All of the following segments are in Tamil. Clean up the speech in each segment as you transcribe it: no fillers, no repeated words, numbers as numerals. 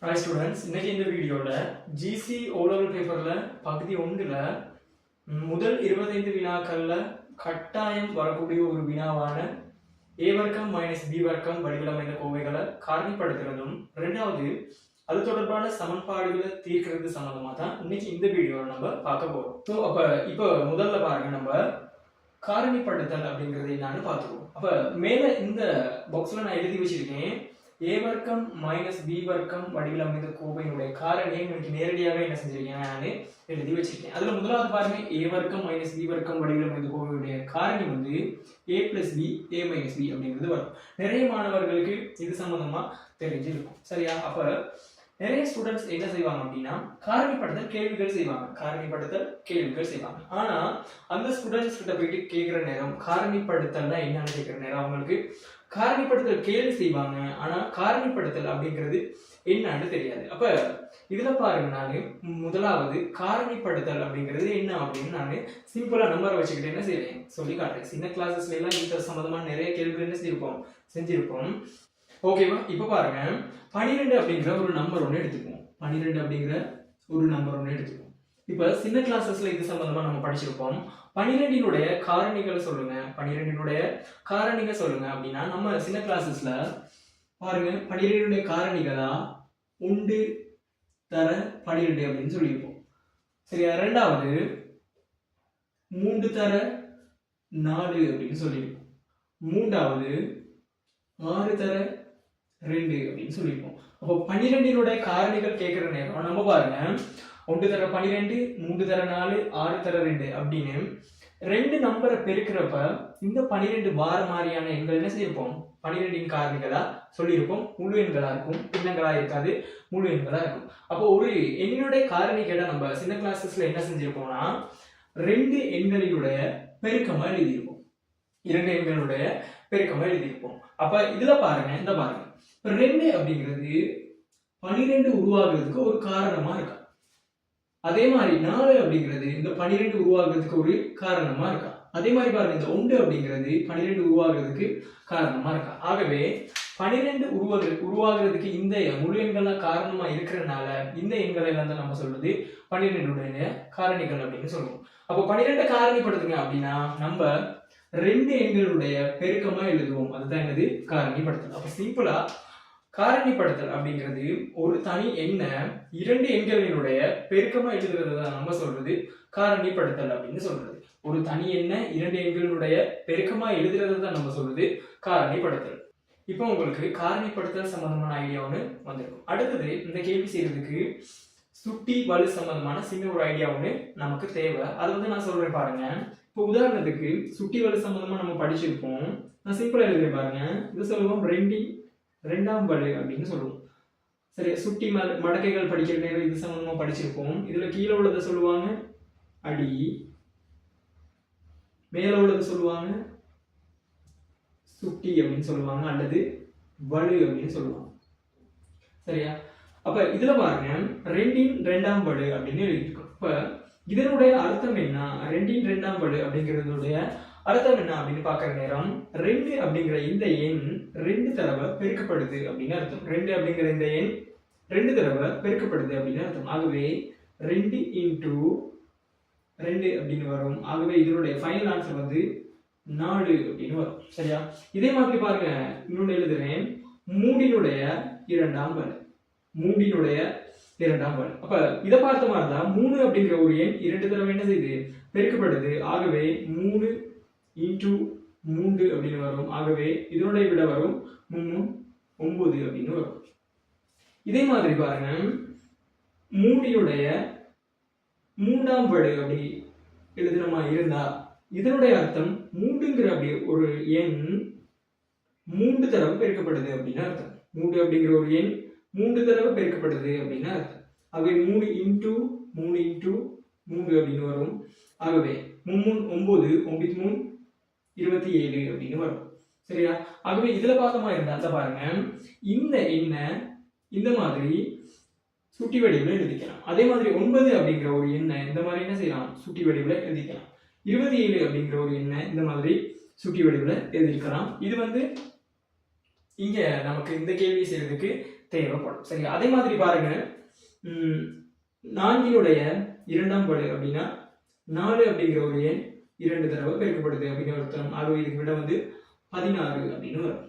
ஹாய் ஸ்டூடெண்ட்ஸ், இன்னைக்கு இந்த வீடியோவில் ஜிசி ஓலெவல் பேப்பரில் பகுதி 1ல் முதல் 25 வினாக்களில் கட்டாயம் வரக்கூடிய ஒரு வினாவான ஏ வர்க்கம் மைனஸ் பி வர்க்கம் வடிவிலமைந்த கோவைகளை காரணிப்படுத்துறதும், ரெண்டாவது அது தொடர்பான சமன்பாடுகளை தீர்க்கிறது சம்மந்தமாக தான் இன்னைக்கு இந்த வீடியோவில் நம்ம பார்க்க போகிறோம். ஸோ இப்போ முதல்ல பாருங்க, நம்ம காரணிப்படுத்தல் அப்படிங்கிறது என்னன்னு பார்த்துக்குவோம். அப்போ மேலே இந்த பாக்ஸில் நான் எழுதி வச்சிருக்கேன், ஏ வர்க்கம் மைனஸ் பி வர்க்கம் வடிவில் அமைந்த கோவையினுடைய காரணியை எனக்கு நேரடியாக என்ன செஞ்சிருக்கேன், நான் எழுதி வச்சிருக்கேன். அதுல முதலாவது பாருங்க, ஏ வர்க்கம் மைனஸ் பி வர்க்கம் வடிவில் அமைந்த கோவையுடைய காரணி வந்து ஏ plus B A minus B அப்படிங்கிறது வரும். நிறைய மாணவர்களுக்கு இது சம்பந்தமா தெரிஞ்சிருக்கும், சரியா? அப்ப நிறைய ஸ்டூடெண்ட்ஸ் என்ன செய்வாங்க அப்படின்னா, காரணிப்படுத்தல் கேள்விகள் செய்வாங்க. ஆனா அந்த ஸ்டூடெண்ட்ஸ் கிட்ட போயிட்டு கேட்கிற நேரம், காரணிப்படுத்தல்னா என்னன்னு கேட்கிற நேரம் அவங்களுக்கு காரணிப்படுத்தல் கேள்வி செய்வாங்க, ஆனா காரணிப்படுத்தல் அப்படிங்கிறது என்னன்னு தெரியாது. அப்ப இதுல பாருங்க, நான் முதலாவது காரணிப்படுத்தல் அப்படிங்கிறது என்ன அப்படின்னு நான் சிம்பிளா நம்பர் வச்சுக்கிட்டு என்ன செய்வேன் சொல்லி காட்டுறேன். சின்ன கிளாஸஸ்ல எல்லாம் இந்த சம்பந்தமா நிறைய கேள்விகள் என்ன செஞ்சிருப்போம். ஓகேவா? இப்ப பாருங்க, 12 அப்படிங்கிற ஒரு நம்பர் ஒன்று எடுத்துக்குவோம். 12 அப்படிங்கிற ஒரு நம்பர் ஒன்று எடுத்துக்குவோம். இப்ப சின்ன கிளாஸஸ்ல இது சம்பந்தமா நம்ம படிச்சிருப்போம். 12னுடைய காரணிகள் சொல்லுங்க, 12னுடைய காரணிகள் சொல்லுங்க அப்படின்னா நம்ம சின்ன கிளாஸஸ்ல பாருங்க, 12னுடைய காரணிகளா 1 தர 12 அப்படின்னு சொல்லியிருப்போம், சரியா? ரெண்டாவது 3 தர 4 அப்படின்னு சொல்லியிருப்போம். மூன்றாவது 6 தர 2 அப்படின்னு சொல்லியிருப்போம். அப்போ 12னுடைய காரணிகள் கேட்கிற நேரம் நம்ம பாருங்க, 1 தர 12, 3 தர 4, 6 தர 2 அப்படின்னு ரெண்டு நம்பரை பெருக்கிறப்ப இந்த 12 வார மாதிரியான எண்கள் என்ன செய்யிருப்போம், 12ன் காரணிகளா சொல்லியிருப்போம். முழு எண்களா இருக்கும், பின்னங்களா இருக்காது, முழு எண்களா இருக்கும். அப்போ ஒரு எண்ணினுடைய காரணி கேட்டா நம்ம சின்ன கிளாஸஸ்ல என்ன செஞ்சிருப்போம்னா, 2 எண்களினுடைய பெருக்கமா எழுதியிருப்போம். 2 எண்களுடைய பெருக்கமா எழுதியிருப்போம். அப்ப இதுல பாருங்க, இந்த பாருங்க, 2 அப்படிங்கிறது 12 உருவாகிறதுக்கு ஒரு காரணமா இருக்கா. அதே மாதிரி 4 அப்படிங்கிறது இந்த 12 உருவாகிறதுக்கு ஒரு காரணமா இருக்கா. அதே மாதிரி பாருங்க, இந்த 1 அப்படிங்கிறது 12 உருவாகிறதுக்கு காரணமா இருக்கா. ஆகவே 12 உருவாகிறதுக்கு இந்த முழு எண்கள்லாம் காரணமா இருக்கிறதுனால இந்த எண்களை எல்லாம் தான் நம்ம சொல்றது 12னுடைய காரணிகள் அப்படின்னு சொல்லுவோம். அப்போ 12 காரணிப்படுத்துங்க அப்படின்னா நம்ம 2 எண்களுடைய பெருக்கமா எழுதுவோம். அதுதான் என்னது, காரணிப்படுத்தல். அப்ப சிம்பிளா காரணிப்படுத்தல் அப்படிங்கிறது ஒரு தனி எண்ணை 2 எண்களினுடைய பெருக்கமா எழுதுறது தான் நம்ம சொல்றது காரணிப்படுத்தல் அப்படின்னு சொல்றது. ஒரு தனி எண்ணை 2 எண்களினுடைய பெருக்கமா எழுதுறது தான் நம்ம சொல்றது காரணிப்படுத்தல். இப்போ உங்களுக்கு காரணிப்படுத்தல் சம்பந்தமான ஐடியா ஒன்று வந்திருக்கும். அடுத்தது இந்த கேள்வி செய்யறதுக்கு சுட்டி வலு சம்பந்தமான சின்ன ஒரு ஐடியா ஒன்று நமக்கு தேவை. அது வந்து நான் சொல்றேன் பாருங்க. இப்போ உதாரணத்துக்கு சுட்டி வலு சம்பந்தமா நம்ம படிச்சிருப்போம். நான் சிம்பிளா எழுதுறேன் பாருங்க. இது சொல்லுவோம் ரெண்டாம் வலு அப்படின்னு சொல்லுவோம், சரி? சுட்டி மடக்கைகள் படிக்கிற நேரம் இது சம்பந்தமா படிச்சிருப்போம். இதுல கீழே உள்ளதை சொல்லுவாங்க அடி, மேல உள்ளதை சொல்லுவாங்க சுட்டி அப்படின்னு சொல்லுவாங்க, அல்லது வலு அப்படின்னு சொல்லுவாங்க, சரியா? அப்ப இதுல பாருங்க, 2ன் 2ஆம் வலு அப்படின்னு எழுதியிருக்கோம். இப்ப இதனுடைய அர்த்தம் என்ன, 2ன் 2ஆம் வலு அப்படிங்கிறதுடைய அர்த்தம் என்ன அப்படின்னு பாக்குற நேரம், 2 அப்படிங்கிற இந்த எண் 2 தடவை பெருக்கப்படுது அப்படின்னு அர்த்தம். 2 அப்படிங்கிற இந்த எண் 2 தடவை பெருக்கப்படுது அப்படின்னு அர்த்தம். ஆகவே 2 into 2 அப்படின்னு வரும். ஆகவே இதனுடைய ஃபைனல் ஆன்சர் வந்து 4 அப்படின்னு வரும், சரியா? இதே மாதிரி பாருங்க, இன்னொன்று எழுதுறேன், 3னுடைய 2ஆம் வலு, 3னுடைய 2ஆம் வலு. அப்ப இதை பார்த்த மாதிரி தான் 3 அப்படிங்கிற ஒரு எண் 2 தடவை என்ன செய்யுது, பெருக்கப்படுது. ஆகவே 3 into 3 அப்படின்னு வரும். ஆகவே இதனுடைய விட வரும் 3 9 அப்படின்னு வரும். இதே மாதிரி பாருங்க, 3னுடைய 3ஆம் வலு அப்படி எழுதுனமா இருந்தா இதனுடைய அர்த்தம் 3ங்கிற அப்படி ஒரு எண் 3 தடவை பெருக்கப்படுது அப்படின்னு அர்த்தம். 3 அப்படிங்கிற ஒரு எண் 3 தடவை பெருக்கப்படுது அப்படின்னு அர்த்தம். ஆகவே 3 into 3 அப்படின்னு வரும். ஆகவே 3 9 9 27 அப்படின்னு வரும், சரியா? ஆகவே இதுல பார்த்தோமா இருந்தா அந்த பாருங்க, இந்த எண்ணை இந்த மாதிரி சுட்டி வடிவில் எழுதிக்கலாம். அதே மாதிரி 9 அப்படிங்கிற ஒரு எண்ணை இந்த மாதிரி என்ன செய்யலாம், சுட்டி வடிவில் எழுதிக்கலாம். 27 அப்படிங்கிற ஒரு எண்ணை இந்த மாதிரி சுட்டி வடிவில் எழுதிக்கலாம். இது வந்து இங்க நமக்கு இந்த கேள்வி செய்யறதுக்கு தேவைப்படும். சரி, அதே மாதிரி பாருங்க, 4னுடைய 2ஆம் படு அப்படின்னா 4 அப்படிங்கிற ஒரு எண் 2 தடவை பெருக்கப்படுது அப்படின்னு அர்த்தம். ஆகவே இதுக்கு விட வந்து 16 அப்படின்னு வரும்.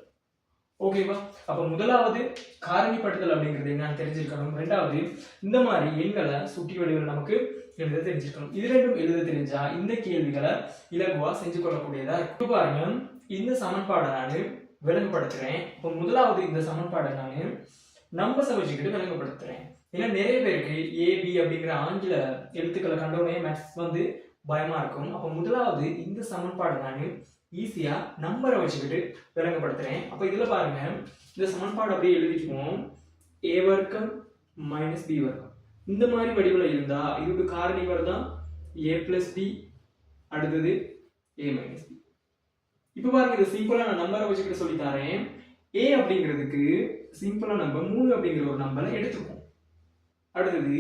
ஓகேவா? அப்ப முதலாவது காரணிப்படுத்தல் அப்படிங்கிறது என்னன்னு தெரிஞ்சிருக்கணும். ரெண்டாவது இந்த மாதிரி எண்களை சுட்டி வடிவில் நமக்கு எழுத தெரிஞ்சிருக்கணும். இது ரெண்டும் எழுத தெரிஞ்சா இந்த கேள்விகளை இலகுவா செஞ்சு கொள்ளக்கூடியதா இருக்கு. பாருங்க, இந்த சமன்பாடை நான் விளங்கப்படுத்துறேன். இப்போ முதலாவது இந்த சமன்பாடை நான் நம்பர்ஸை வச்சுக்கிட்டு விளங்கப்படுத்துறேன். ஏன்னா நிறைய பேருக்கு ஏபி அப்படிங்கிற ஆங்கில எழுத்துக்களை கண்டோடனே மேத்ஸ் வந்து பயமா இருக்கும். அப்போ முதலாவது இந்த சமன்பாடை நான் ஈஸியா நம்பரை வச்சுக்கிட்டு விளங்கப்படுத்துறேன். அப்ப இதுல பாருங்க, இந்த சமன்பாடு அப்படியே எழுதிக்குவோம். a வர்க்கம் மைனஸ் b வர்க்கம் இந்த மாதிரி வடிவில் இருந்தா இதுக்கு காரணி வருதா a பிளஸ் b, அடுத்தது a மைனஸ் b. இப்ப பாருங்க, இது சிம்பிளா நான் நம்பரை வச்சுக்கிட்டு சொல்லி தரேன். a அப்படிங்கிறதுக்கு சிம்பிளா நம்ம 3 அப்படிங்கிற ஒரு நம்பரை எடுத்துப்போம். அடுத்தது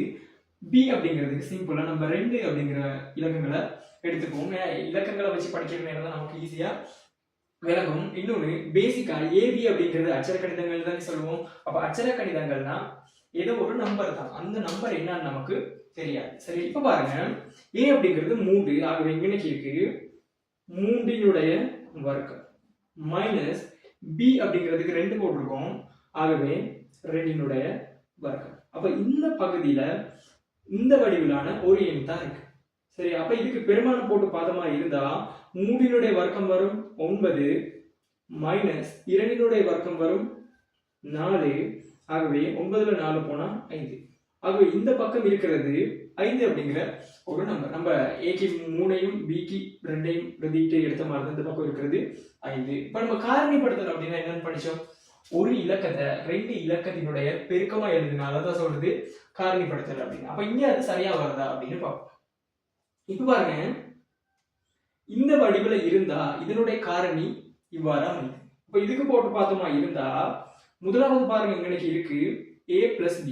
b அப்படிங்கிறதுக்கு சிம்பிளா நம்ம 2 அப்படிங்கிற இலக்கங்களை எடுத்துப்போம். இலக்கங்களை வச்சு படிக்கிற நேரம் தான் நமக்கு ஈஸியா விளங்கும். இன்னொன்று பேசிக்கா ஏபி அப்படிங்கிறது அச்சர கணிதங்கள் தான் சொல்லுவோம். அப்ப அச்சர கணிதங்கள்னா ஏதோ ஒரு நம்பர் தான், அந்த நம்பர் என்னன்னு நமக்கு தெரியாது. சரி, இப்ப பாருங்க, ஏ அப்படிங்கிறது 3, ஆகவே இன்னைக்கு இருக்கு 3னுடைய வர்க்கம் மைனஸ் பி அப்படிங்கிறதுக்கு 2 போட்டிருக்கோம், ஆகவே 2னுடைய வர்க்கம். அப்ப இந்த பகுதியில இந்த வடிவிலான ஒரு எண் தான் இருக்கு. சரி, அப்ப இதுக்கு பெருமானம் போட்டு பார்த்தமா இருந்தா 3னுடைய வர்க்கம் வரும் 9 மைனஸ் 2னுடைய வர்க்கம் வரும் 4, ஆகவே 9ல 4 போனா 5. ஆகவே இந்த பக்கம் இருக்கிறது 5 அப்படிங்கிற ஒரு நம்பர். நம்ம ஏக்கு 3ஐயும் பிக்கு 2ஐயும் பிரதிட்டு எடுத்த மாதிரி இந்த பக்கம் இருக்கிறது 5. இப்ப நம்ம காரணிப்படுத்தல் அப்படின்னா என்னன்னு படிச்சோம்? ஒரு இலக்கத்தை 2 இலக்கத்தினுடைய பெருக்கமா எழுதுனா அதான் சொல்றது காரணிப்படுத்தல் அப்படின்னு. அப்ப இங்க அது சரியா வருதா அப்படின்னு பார்ப்போம். இப்ப பாருங்க, இந்த வடிவுல இருந்தா இதனுடைய காரணி இவ்வாறு அமைது. இப்ப இதுக்கு போட்டு பார்த்தோமா இருந்தா முதலாவது பாருங்க, இன்னைக்கு இருக்கு a பிளஸ் b.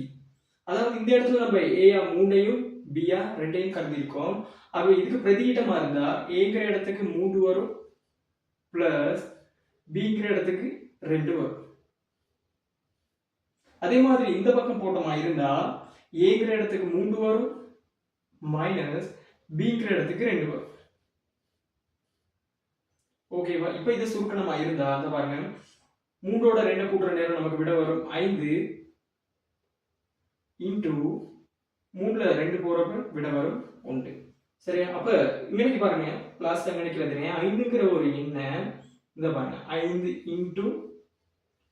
அதாவது இந்த இடத்துல நம்ம a 3ஐயும் b 2ஐயும் கருதி இருக்கோம். ஆகவே இதுக்கு பிரதியிடமா இருந்தா aங்கிற இடத்துக்கு 3 வரும் பிளஸ் bங்கிற இடத்துக்கு 2 வரும். அதே மாதிரி இந்த பக்கம் போட்டோமா இருந்தா aங்கிற இடத்துக்கு 3 வரும் மைனஸ் bங்கிற இடத்துக்கு 2 வரும். ஓகேவா? இப்ப இது சுருக்கணமா இருந்தா அந்த பாருங்க, 3ஓட 2 கூட்டுற நேரம் நமக்கு விட வரும் 5 இன்டு 3ல 2 போறப்ப விட வரும் 1. சரியா? அப்ப இன்னைக்கு பாருங்க, லாஸ்ட் இன்னைக்கு எழுதுறேன் 5ங்கிற ஒரு எண்ணை இந்த பாருங்க 5 இன்டு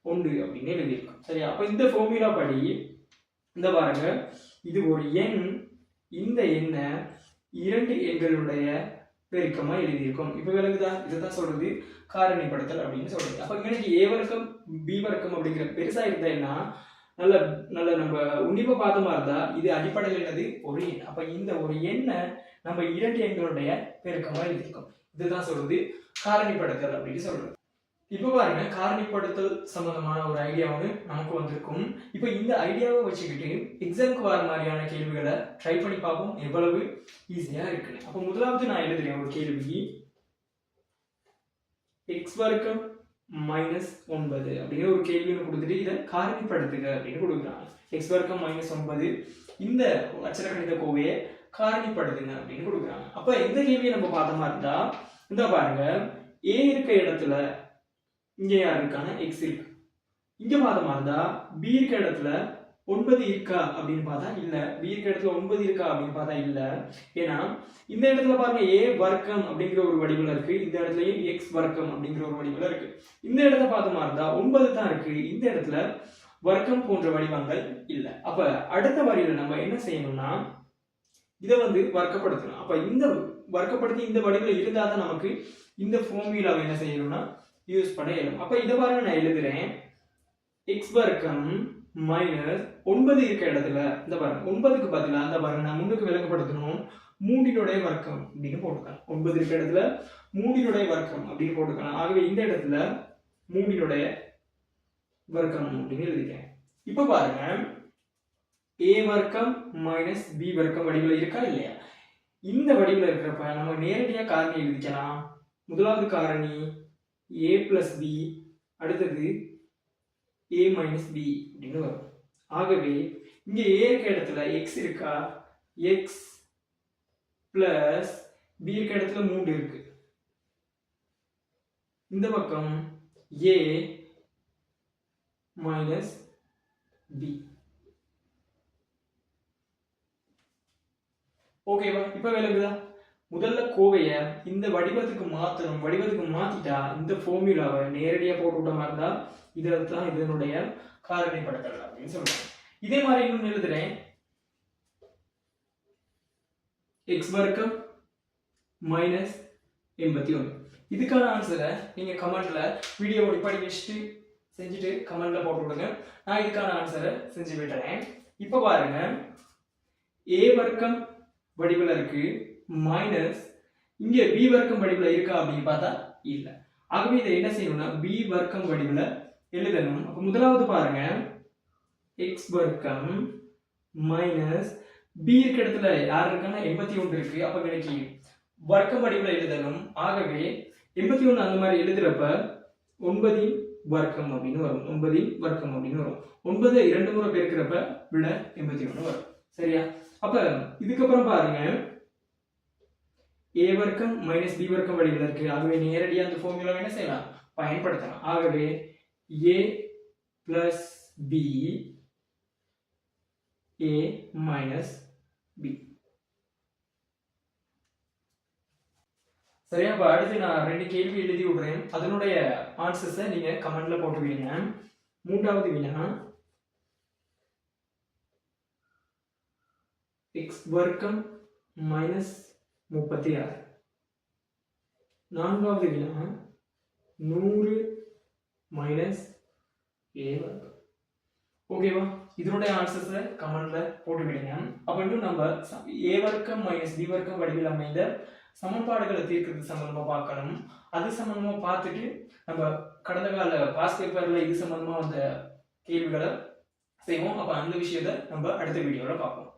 1 அப்படின்னு எழுதியிருக்கோம். சரியா? அப்ப இந்த ஃபார்முலா படி இந்த பாருங்க, இது ஒரு எண், இந்த எண்ணை 2 எண்களுடைய பெருக்கமா எழுதியிருக்கோம். இப்ப விளங்குதா? இதுதான் சொல்றது காரணிப்படுத்தல் அப்படின்னு சொல்றது. அப்ப இன்னைக்கு a வர்க்கம் b வர்க்கம் அப்படிங்கிற பெருசா இருந்தா என்ன, நல்ல நல்ல நம்ம உன்னிப்பா பார்த்தமா இருந்தா இது அடிப்படையில் என்னது ஒரு எண். அப்ப இந்த ஒரு எண்ணை நம்ம 2 எண்களுடைய பெருக்கமா எழுதியிருக்கோம். இதுதான் சொல்றது காரணிப்படுத்தல் அப்படின்னு சொல்றது. இப்ப பாருங்க, காரணிப்படுத்தல் சம்பந்தமான ஒரு ஐடியா வந்து நமக்கு வந்திருக்கும். இப்ப இந்த ஐடியாவை வச்சுக்கிட்டு எக்ஸாம்க்கு வர மாதிரியான கேள்விகளை ட்ரை பண்ணி பார்ப்போம் எவ்வளவு ஈஸியா இருக்கு. அப்ப முதலாவது நான் எழுதுறேன் ஒரு கேள்வி, எக்ஸ் வர்க்கம் மைனஸ் 9 அப்படிங்கிற ஒரு கேள்வின்னு கொடுத்துட்டு இதை காரணிப்படுத்துக அப்படின்னு கொடுக்குறாங்க. எக்ஸ் வர்க்கம் மைனஸ் 9 இந்த அச்சர கணித கோவையை காரணிப்படுத்துங்க அப்படின்னு கொடுக்குறாங்க. அப்ப இந்த கேள்வியை நம்ம பார்த்தோமா இருந்தா இந்த பாருங்க, ஏ இருக்க இடத்துல இங்க யார் இருக்கான x இருக்கு. இங்க பார்த்தோமா இருந்தா b இருக்க இடத்துல 9 இருக்கா அப்படின்னு பார்த்தா இல்ல, b இருக்க இடத்துல 9 இருக்கா அப்படின்னு பார்த்தா இல்ல. ஏன்னா இந்த இடத்துல பாருங்க a வர்க்கம் அப்படிங்கிற ஒரு வடிவுல இருக்கு, இந்த இடத்துலயும் x வர்க்கம் அப்படிங்கிற ஒரு வடிவுல இருக்கு. இந்த இடத்துல பார்த்தோமா இருந்தா 9 தான் இருக்கு, இந்த இடத்துல வர்க்கம் போன்ற வடிவங்கள் இல்ல. அப்ப அடுத்த வரியில நம்ம என்ன செய்யணும்னா இதை வந்து வர்க்கப்படுத்தணும். அப்ப இந்த வர்க்கப்படுத்தி இந்த வடிவுல இருந்தா தான் நமக்கு இந்த ஃபார்முலாவை என்ன செய்யணும்னா யூஸ் பண்ண இயலும். அப்ப இதை பாருங்க, நான் எழுதுறேன் x வர்க்கம் மைனஸ் 9 இருக்க இடத்துல இந்த பாருங்க 9க்கு பதிலா அந்த பாருங்க நான் முன்னுக்கு விளக்கப்படுத்தணும் 3னுடைய வர்க்கம் அப்படின்னு போட்டுக்கலாம். 9 இருக்க இடத்துல 3னுடைய வர்க்கம் அப்படின்னு போட்டுக்கலாம். ஆகவே இந்த இடத்துல 3னுடைய வர்க்கம் அப்படின்னு எழுதிட்டேன். இப்ப பாருங்க, a வர்க்கம் மைனஸ் b வர்க்கம் வடிவில் இருக்கா இல்லையா? இந்த வடிவில் இருக்கிறப்ப நம்ம நேரடியா காரணி எழுதிக்கலாம். முதலாவது காரணி a பிளஸ் b, அடுத்தது a மைனஸ் b அப்படின்னு வரும். ஆகவே இங்க a இருக்க இடத்துல x இருக்கா, x பிளஸ் b இருக்க இடத்துல 3 இருக்கு. இந்த பக்கம் a மைனஸ் b. ஓகேவா? இப்ப விளங்குதா? முதல்ல கோவைய இந்த வடிவத்துக்கு மாத்தணும். வடிவத்துக்கு மாத்திட்டா இந்த ஃபார்முலாவை நேரடியா போட்டு விட்ட மாதிரி தான் இதுதான் இதனுடைய காரணிப்படுத்தல் அப்படின்னு சொல்றாங்க. இதே மாதிரி இன்னும் எழுதுறேன். x வர்க்கம் மைனஸ் 81. இதுக்கான ஆன்சரை நீங்க கமெண்ட்ல வீடியோ இப்படி வச்சுட்டு செஞ்சுட்டு கமெண்ட்ல போட்டு விடுங்க. நான் இதுக்கான ஆன்சரை செஞ்சு விடுறேன். இப்ப பாருங்க, a வர்க்கம் வடிவில் இருக்கு மைனஸ் இங்க b வர்க்கம் வடிவில் இருக்கா அப்படின்னு பார்த்தா இல்ல. ஆகவே இதை என்ன செய்யணும்னா b வர்க்கம் வடிவில் எழுதணும். அப்ப முதலாவது பாருங்க, x வர்க்கம் மைனஸ் b இருக்க இடத்துல யார் இருக்கான்னா 81 இருக்கு. அப்ப கிடைக்கு வர்க்கம் வடிவில் எழுதணும். ஆகவே 81 அந்த மாதிரி எழுதுறப்ப 9 வர்க்கம் அப்படின்னு வரும். 9 வர்க்கம் அப்படின்னு வரும். 9 2 முறை பெருக்கிறப்ப விட 81 வரும். சரியா? அப்ப இதுக்கப்புறம் பாருங்க, a வர்க்கம் மைனஸ் b வர்க்கம் வடிவில் இருக்கு. ஆகவே நேரடியாக அந்த ஃபார்முலா என்ன செய்யலாம், பயன்படுத்தலாம். ஆகவே a plus b a minus b. சரியா? அப்ப அடுத்து நான் 2 கேள்வி எழுதி விடுறேன். அதனுடைய ஆன்சர்ஸை நீங்க கமெண்ட்ல போட்டு விடுங்க. மூன்றாவது வினா, x வர்க்கம் மைனஸ் 36. நான்காவது வினா 100 மைனஸ் a வர்க்கம். ஓகேவா? இதனுடைய ஆன்சர்ஸை கமெண்ட்ல போட்டு விடுங்க. அப்ப இன்னும் நம்ம a வர்க்கம் மைனஸ் b வர்க்கம் வடிவில் அமைந்த சமன்பாடுகளை தீர்க்கிறது சம்பந்தமா பார்க்கணும். அது சம்பந்தமா பார்த்துட்டு நம்ம கடந்த கால பாஸ் பேப்பர்ல இது சம்பந்தமா வந்த கேள்விகளை செய்வோம். அப்ப அந்த விஷயத்தை நம்ம அடுத்த வீடியோல பார்ப்போம்.